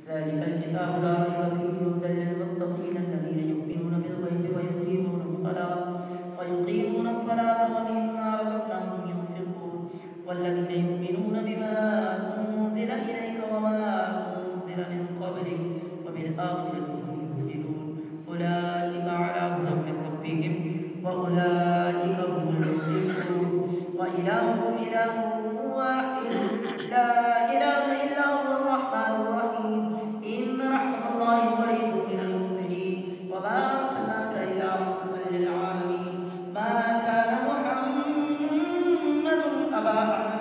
ذلك الكتاب لا ريب فيه هدى للمتقين الذين يؤمنون بالغيب ويقيمون الصلاة ومما رزقناهم ينفقون والذين يؤمنون بما أنزل إليك وما أنزل من قبلك وبالآخرة هم يوقنون أولئك على هدى من ربهم وأولئك هم المفلحون وإلهكم إله واحد لا إله إلا هو الرحمن الرحيم إن رحمة الله قريب من المحسنين وما أرسلناك إلا رحمة للعالمين ما كان محمد أبا أحد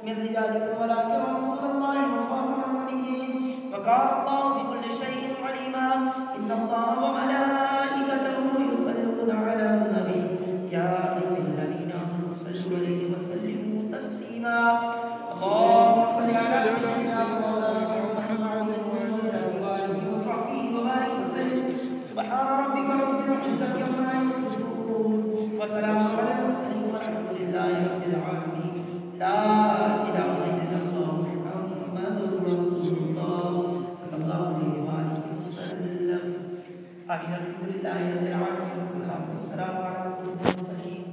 من رجالكم ولكن رسول الله وخاتم النبيين وكان الله بكل شيء عليما إن الله وملائكته يصلون على النبي يا أيها الذين آمنوا صلوا عليه وسلموا تسليما اللهم صل على سيدنا محمد وآله وصحبه وبارك وسلم سبحان ربك رب العزة عما يصفون وسلام على المرسلين والحمد لله رب العالمين لا إله إلا الله محمد رسول الله صلى الله عليه وآله وسلم آمين الحمد لله رب العالمين والصلاة والسلام على سيدنا المرسلين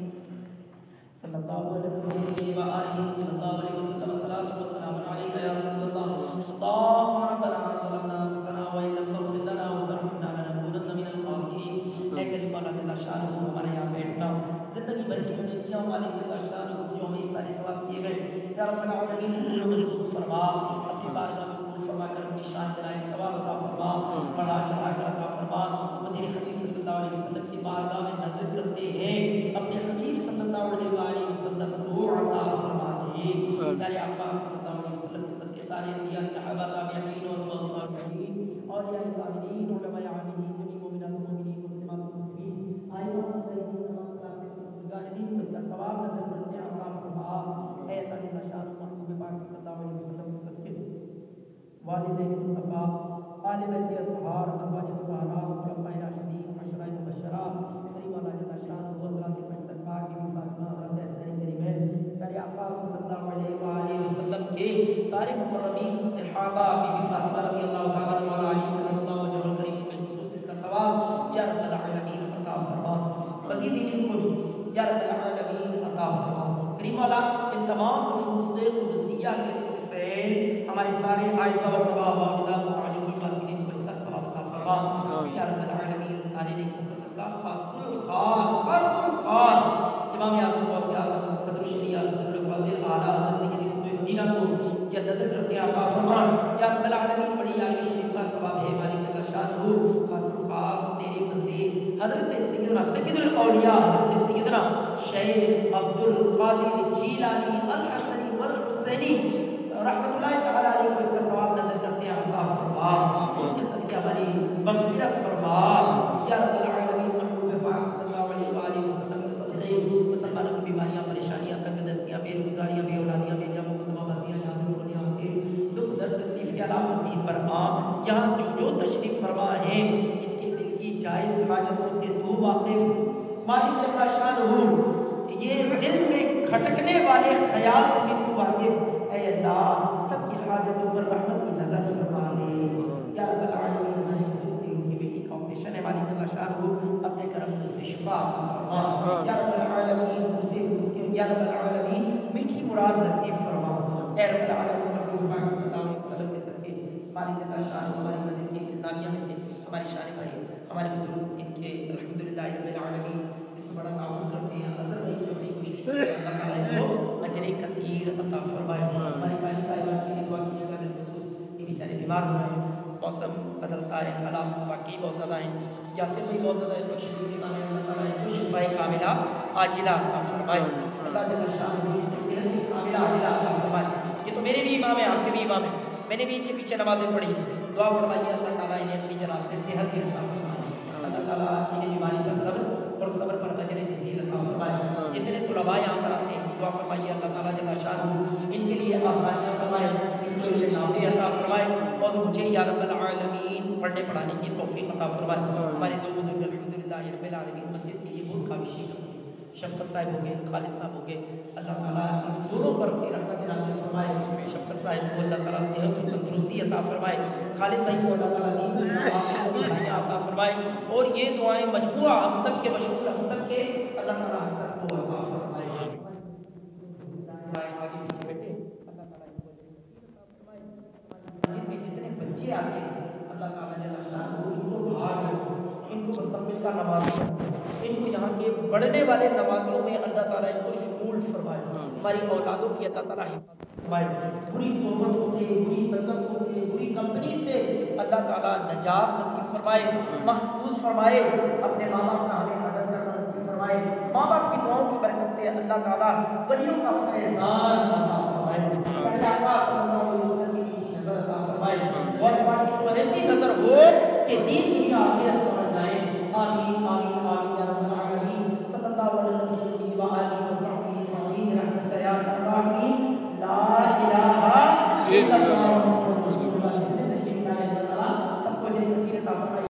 صلى الله عليه وآله صلى الله عليه وسلم صلاة والسلام عليك يا رسول الله اللهم ربنا ظلمنا أنفسنا وإن لم تغفر لنا وترحمنا لنكونن من الخاسرين اے کریم مولا جل شانہ ہمارے یہاں بیٹھنا زندگی بھر کی نے کیا مالک جل شانہ جو ہمیں سارے ثواب کیے گئے یا رب العالمین ہمیں قبول فرما اپنی بارگاہ میں قبول فرما کر اپنی شان کے لائق ثواب عطا فرما بڑا چڑھا کر عطا فرما وہ تیرے حبیب صلی اللہ علیہ وسلم کی بارگاہ میں نظر کرتے ہیں اپنے حبیب صلی اللہ علیہ وآلہ وسلم کو عطا فرما دے پیارے آقا صلی اللہ علیہ وسلم کے صدقے سارے انبیاء صحابہ تابعین اور تابعین اور یا العالمین علماء عاملین جميع مومنات مومنین مسلمات مسلمین آئمہ مجاہدین تمام صلاحات مجاہدین کو اس کا ثواب نظر کرتے عطا فرما اے تعالی شان محبوب پاک صلی اللہ علیہ وسلم کے صدقے والدین مصطفیٰ آل بیت اطہار ازواج مطہرات خلفائے راشدین عشرہ مبشرہ کریم اللہ جل شانہ حضرات محترم پاک کی فاطمہ حضرت حسین کریمہ پیارے آقا صلی اللہ علیہ وآلہ وسلم کے سارے مقربین صحابہ بی بی فاطمہ رضی اللہ تعالیٰ عنہ علی کرم اللہ وجہ الکریم کے بالخصوص اس کا ثواب یا رب العالمین عطا فرما مزید ان کو یا رب العالمین عطا فرما کریم اللہ ان تمام نفوس قدسیہ کے طفیل ہمارے سارے اعزاء و احباب و اولاد متعلقین واصلین کو اس کا ثواب عطا فرما یا رب العالمین سارے نیکوں کا صدقہ خاص امام اعظم غوث اعظم صدر الشریعہ صدر الفاضل اعلیٰ حضرت سید قطب مدینہ کو یا نظر کرتے ہیں عطا فرما یا رب العالمین بڑی یارویں شریف کا ثواب ہے مالک جل شانہ خاص تیرے بندے حضرت سیدنا سید الاولیاء حضرت سیدنا شیخ عبد القادر جیلانی الحسنی والحسینی رحمت اللہ تعالیٰ علیہ کو اس کا ثواب نظر کرتے ہیں عطا فرما ان کے صدقے ہماری مغفرت فرما یا رب العالمین محبوب پاک صلی اللہ علیہ وآلہ وسلم کے صدقے مسلمانوں کی بیماریاں پریشانیاں تنگ دستیاں بے روزگاریاں بے اولادیاں بے جام مقدمہ بازیاں جادو ٹولیاں سے دکھ درد تکلیف یا علام مزید برآں یہاں جو تشریف فرما ہیں ان کے دل کی جائز حاجتوں سے تو واقف مالک جل شانہ یہ دل میں کھٹکنے والے خیال سے بھی تو واقف اے اللہ سب کی حاجتوں پر رحمت کی نظر فرما لے یا رب العالمین ہمارے بزرگ ان کی بیٹی کا آپریشن ہے مالک جل شانہ اپنے کرم سے اسے شفا عطا فرما یا رب العالمین اسے یا رب العالمین میٹھی مراد نصیب فرما اے رب العالمین محبوب پاک صلی اللہ علیہ وسلم کے صدقے مالک جل شانہ ہماری مسجد کی انتظامیہ میں سے ہمارے شان بھائی ہمارے بزرگ ان کے الحمدللہ رب العالمین اس میں بڑا تعاون کرتے ہیں اثر میں اس میں بڑی کوشش کرتے ہیں اللہ تعالیٰ کو اجر کثیر عطا فرمائے ہمارے قائم صاحبان کے لیے دعا کیجیے گا بالخصوص یہ بیچارے بیمار ہو رہے ہیں موسم بدلتا ہے حالات واقعی بہت زیادہ ہیں یاسر بھی بہت زیادہ اس وقت شدید بیمار ہے اللہ تعالیٰ کو شفاء کاملہ عاجلہ عطا فرمائے اللہ جل شانہ صحت کاملہ عاجلہ عطا فرمائے یہ تو میرے بھی امام ہیں آپ کے بھی امام ہیں میں نے بھی ان کے پیچھے نمازیں پڑھی دعا فرمائیے اللہ تعالیٰ انہیں اپنی جناب سے صحت عطا فرمائے اللہ تعالیٰ انہیں بیماری کا صبر اور صبر پر اجر جزیل عطا فرمائے جتنے طلباء یہاں پر آتے ہیں دعا فرمائیے اللہ تعالیٰ جل شانہ ان کے لیے آسانیاں فرمائے ان کو نافع عطا فرمائے اور مجھے یا رب العالمین پڑھنے پڑھانے کی توفیق عطا فرمائے ہمارے دو بزرگ الحمدللہ رب العالمین مسجد کے لیے بہت کاوشیں کرتے ہیں شفقت صاحب ہو گئے خالد صاحب ہو گئے اللہ تعالیٰ ان دونوں پر اپنی رحمت نازل فرمائے شفقت صاحب کو اللہ تعالیٰ صحت و تندرستی عطا فرمائے، خالد بھائی کو اللہ تعالیٰ دین کی نوافل عطا فرمائے، اور یہ دعائیں مجموعہ ہم سب کے مشہور ہم سب کے اللہ تعالیٰ ہم سب کو عطا فرمائے۔ آگے پیچھے بیٹھے اللہ تعالیٰ مسجد میں جتنے بچے آتے ہیں اللہ تعالیٰ جل شانہ ان کو بھار ان کو مستقبل کا نمازی، ان کو یہاں کے بڑھنے والے نمازیوں میں اللہ تعالیٰ ان کو شمول فرمائے، ہماری اولادوں کی اللہ تعالیٰ حفاظت فرمائے، بری صحبتوں سے، بری سنگتوں سے، بری کمپنی سے اللہ تعالیٰ نجات نصیب فرمائے، محفوظ فرمائے، اپنے ماں باپ کا ہمیں ادب کرنا نصیب فرمائے، ماں باپ کی دعاؤں کی برکت سے اللہ تعالیٰ ولیوں کا فیضان عطا فرمائے، صلی اللہ علیہ وسلم کی نظر عطا فرمائے، واسمان کی تو ایسی نظر ہو کہ دین دنیا آخرت سمجھ جائیں، آمین آمین آمین یا رب العالمین، صلی اللہ علیہ وآلہ وصحبہ اجمعین برحمتک یا ارحم الراحمین، لا الہ الا اللہ۔